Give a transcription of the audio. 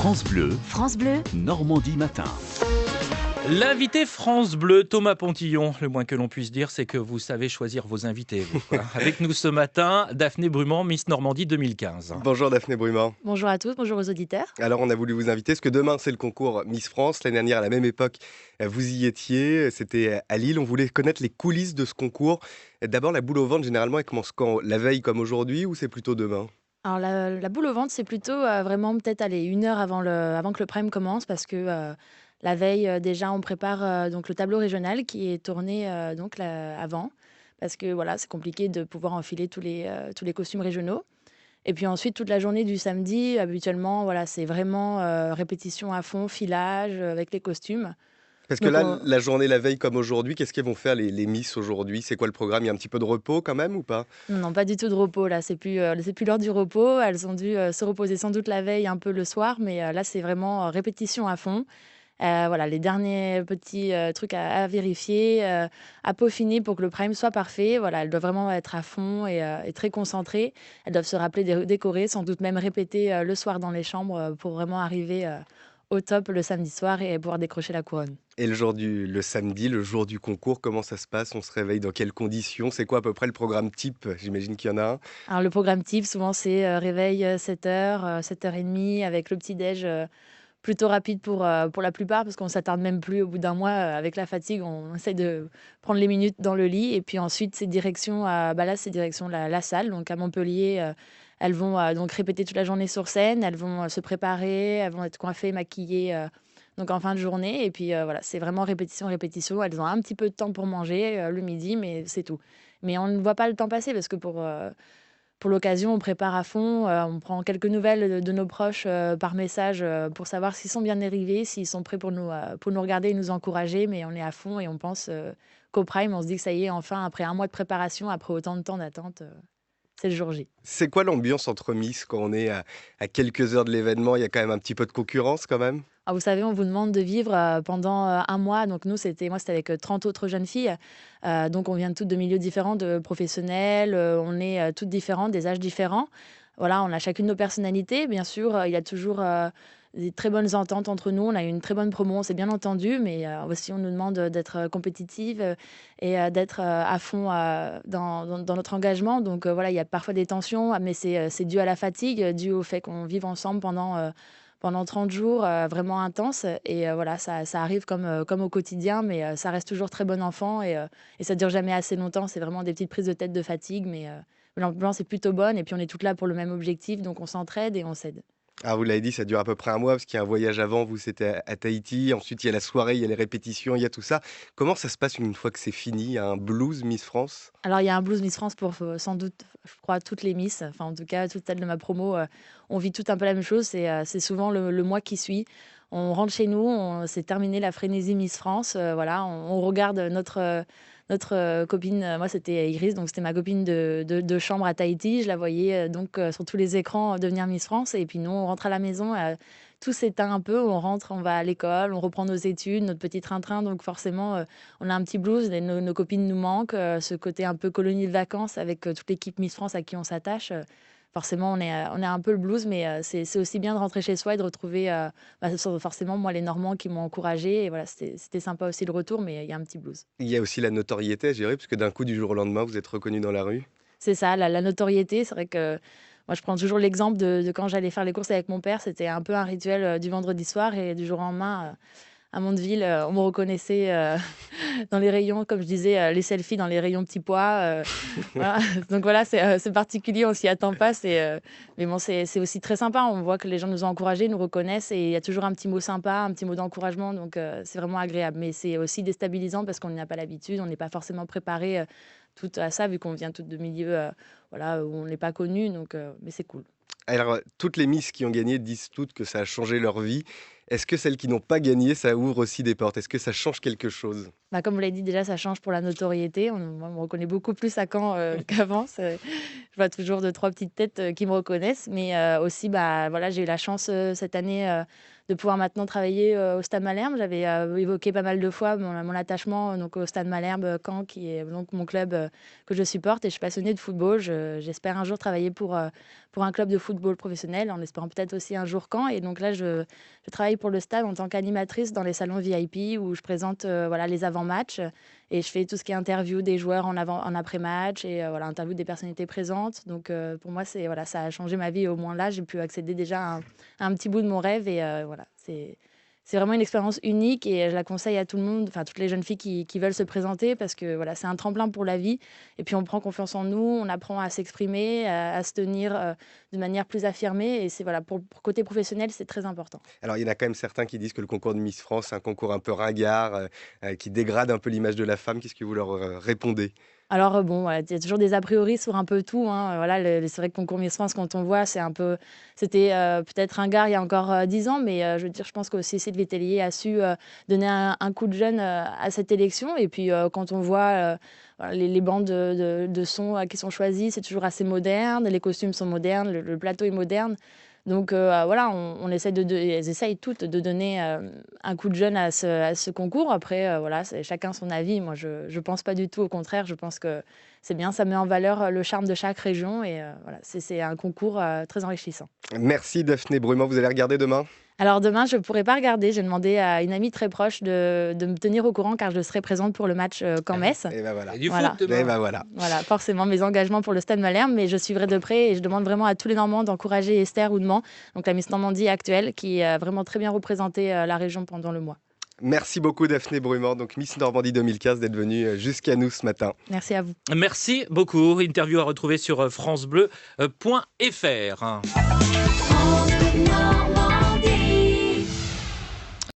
France Bleu, Normandie matin. L'invité France Bleu, Thomas Pontillon. Le moins que l'on puisse dire, c'est que vous savez choisir vos invités. Vous, quoi. Avec nous ce matin, Daphné Brumand, Miss Normandie 2015. Bonjour Daphné Brumand. Bonjour à tous, bonjour aux auditeurs. Alors on a voulu vous inviter parce que demain c'est le concours Miss France. L'année dernière à la même époque vous y étiez, c'était à Lille. On voulait connaître les coulisses de ce concours. D'abord la boule au ventre généralement elle commence quand? La veille comme aujourd'hui ou c'est plutôt demain? Alors la boule au ventre, c'est plutôt vraiment peut-être aller 1 heure avant que le prime commence parce que la veille déjà on prépare donc le tableau régional qui est tourné avant parce que voilà c'est compliqué de pouvoir enfiler tous les costumes régionaux. Et puis ensuite toute la journée du samedi habituellement voilà c'est vraiment répétition à fond, filage avec les costumes. Parce que Donc là, on- la journée, la veille comme aujourd'hui, qu'est-ce qu'elles vont faire les Miss aujourd'hui? C'est quoi le programme? Il y a un petit peu de repos quand même ou pas? Non, non, pas du tout de repos là, c'est plus l'heure du repos. Elles ont dû se reposer sans doute la veille, un peu le soir, mais là c'est vraiment répétition à fond. Voilà, les derniers petits trucs à vérifier, à peaufiner pour que le prime soit parfait. Voilà, elles doivent vraiment être à fond et très concentrées. Elles doivent se rappeler de décorer, sans doute même répéter le soir dans les chambres pour vraiment arriver au top le samedi soir et pouvoir décrocher la couronne. Et le samedi, le jour du concours, comment ça se passe? On se réveille dans quelles conditions? C'est quoi à peu près le programme type? J'imagine qu'il y en a un. Alors le programme type, souvent c'est réveil 7h, 7h30 avec le petit-déj plutôt rapide pour la plupart parce qu'on s'attarde même plus au bout d'un mois, avec la fatigue, on essaie de prendre les minutes dans le lit et puis ensuite c'est direction là c'est direction la salle donc à Montpellier, elles vont, donc répéter toute la journée sur scène, elles vont, se préparer, elles vont être coiffées, maquillées, donc en fin de journée et puis, voilà, c'est vraiment répétition, répétition. Elles ont un petit peu de temps pour manger, le midi mais c'est tout. Mais on ne voit pas le temps passer parce que pour l'occasion, on prépare à fond, on prend quelques nouvelles de nos proches, par message, pour savoir s'ils sont bien arrivés, s'ils sont prêts pour nous regarder et nous encourager. Mais on est à fond et on pense, qu'au prime, on se dit que ça y est, enfin, après un mois de préparation, après autant de temps d'attente, c'est le jour J. C'est quoi l'ambiance entre Miss quand on est à quelques heures de l'événement? Il y a quand même un petit peu de concurrence quand même? Ah, vous savez, on vous demande de vivre, pendant, 1 mois. Donc nous, c'était avec, 30 autres jeunes filles. Donc on vient toutes de milieux différents, de professionnels, on est, toutes différentes, des âges différents. Voilà, on a chacune nos personnalités. Bien sûr, il y a toujours, des très bonnes ententes entre nous. On a eu une très bonne promo, on s'est bien entendues, mais aussi on nous demande, d'être, compétitives, et d'être, à fond, dans notre engagement. Donc voilà, il y a parfois des tensions, mais c'est dû à la fatigue, dû au fait qu'on vive ensemble pendant 30 jours, vraiment intenses et voilà, ça arrive comme au quotidien, mais ça reste toujours très bon enfant et ça dure jamais assez longtemps. C'est vraiment des petites prises de tête de fatigue, mais l'ambiance est plutôt bonne et puis on est toutes là pour le même objectif, donc on s'entraide et on s'aide. Ah, vous l'avez dit, ça dure à peu près un mois parce qu'il y a un voyage avant, vous c'était à Tahiti, ensuite il y a la soirée, il y a les répétitions, il y a tout ça. Comment ça se passe une fois que c'est fini? Il y a un blues Miss France? Alors il y a un blues Miss France pour, sans doute, je crois toutes les Miss, enfin en tout cas toutes celles de ma promo, on vit toutes un peu la même chose, c'est souvent le mois qui suit. On rentre chez nous, c'est terminé la frénésie Miss France, voilà, on regarde notre copine, moi c'était Iris, donc c'était ma copine de chambre à Tahiti. Je la voyais sur tous les écrans devenir Miss France. Et puis nous, on rentre à la maison, tout s'éteint un peu. On rentre, on va à l'école, on reprend nos études, notre petit train-train. Donc forcément, on a un petit blues. Nos copines nous manquent. Ce côté un peu colonie de vacances avec toute l'équipe Miss France à qui on s'attache. Forcément, on est un peu le blues, mais c'est aussi bien de rentrer chez soi et de retrouver forcément moi les Normands qui m'ont encouragée. Et voilà, c'était sympa aussi le retour, mais il y a un petit blues. Il y a aussi la notoriété, je dirais, parce que d'un coup, du jour au lendemain, vous êtes reconnu dans la rue. C'est ça, la notoriété. C'est vrai que moi, je prends toujours l'exemple de quand j'allais faire les courses avec mon père. C'était un peu un rituel du vendredi soir et du jour au lendemain, à Mondeville, on me reconnaissait dans les rayons, comme je disais, les selfies dans les rayons petits pois. Voilà. Donc voilà, c'est particulier, on s'y attend pas. Mais bon, c'est aussi très sympa. On voit que les gens nous ont encouragés, nous reconnaissent et il y a toujours un petit mot sympa, un petit mot d'encouragement. Donc c'est vraiment agréable. Mais c'est aussi déstabilisant parce qu'on n'y a pas l'habitude, on n'est pas forcément préparé tout à ça, vu qu'on vient toutes de milieux voilà, où on n'est pas connu. Donc, mais c'est cool. Alors, toutes les Miss qui ont gagné disent toutes que ça a changé leur vie. Est-ce que celles qui n'ont pas gagné, ça ouvre aussi des portes? Est-ce que ça change quelque chose? Bah, comme vous l'avez dit, déjà, ça change pour la notoriété. Moi, on me reconnaît beaucoup plus à Caen qu'avant. Je vois toujours 2-3 petites têtes qui me reconnaissent. Mais aussi, bah, voilà, j'ai eu la chance cette année de pouvoir maintenant travailler au Stade Malherbe. J'avais évoqué pas mal de fois mon attachement donc, au Stade Malherbe Caen, qui est donc mon club que je supporte. Et je suis passionnée de football. J'espère un jour travailler pour un club de football professionnel, en espérant peut-être aussi un jour Caen. Et donc là, je travaille pour le Stade en tant qu'animatrice dans les salons VIP où je présente voilà, les avant-matchs et je fais tout ce qui est interview des joueurs en après-match et voilà, interview des personnalités présentes. Donc pour moi, voilà, ça a changé ma vie. Au moins là, j'ai pu accéder déjà à un petit bout de mon rêve et voilà, c'est vraiment une expérience unique et je la conseille à tout le monde, enfin toutes les jeunes filles qui veulent se présenter parce que voilà, c'est un tremplin pour la vie. Et puis on prend confiance en nous, on apprend à s'exprimer, à se tenir de manière plus affirmée. Et c'est voilà, pour côté professionnel, c'est très important. Alors, il y en a quand même certains qui disent que le concours de Miss France, c'est un concours un peu ringard, qui dégrade un peu l'image de la femme. Qu'est-ce que vous leur répondez? Alors bon, voilà, il y a toujours des a priori sur un peu tout, hein. Voilà, c'est vrai que concours Miss France, quand on voit, c'était peut-être ringard il y a encore 10 ans, mais je veux dire, je pense qu'aussi Sylvie Tellier a su donner un coup de jeune à cette élection. Et puis quand on voit voilà, les bandes de sons qui sont choisies, c'est toujours assez moderne, les costumes sont modernes, le plateau est moderne. Donc voilà, on essaie elles essayent toutes de donner un coup de jeune à ce concours. Après, voilà, c'est chacun son avis. Moi, je pense pas du tout. Au contraire, je pense que c'est bien. Ça met en valeur le charme de chaque région. Et voilà, c'est un concours très enrichissant. Merci Daphné Brumand, vous allez regarder demain? Alors demain, je ne pourrai pas regarder. J'ai demandé à une amie très proche de me tenir au courant car je serai présente pour le match Caen-Metz. Et ben voilà. Et du Voilà. foot demain. Et ben voilà. Voilà, forcément mes engagements pour le Stade Malherbe, mais je suivrai de près et je demande vraiment à tous les Normands d'encourager Esther Houdement, donc la Miss Normandie actuelle, qui a vraiment très bien représenté la région pendant le mois. Merci beaucoup Daphné Brumand, donc Miss Normandie 2015, d'être venue jusqu'à nous ce matin. Merci à vous. Merci beaucoup. Interview à retrouver sur francebleu.fr.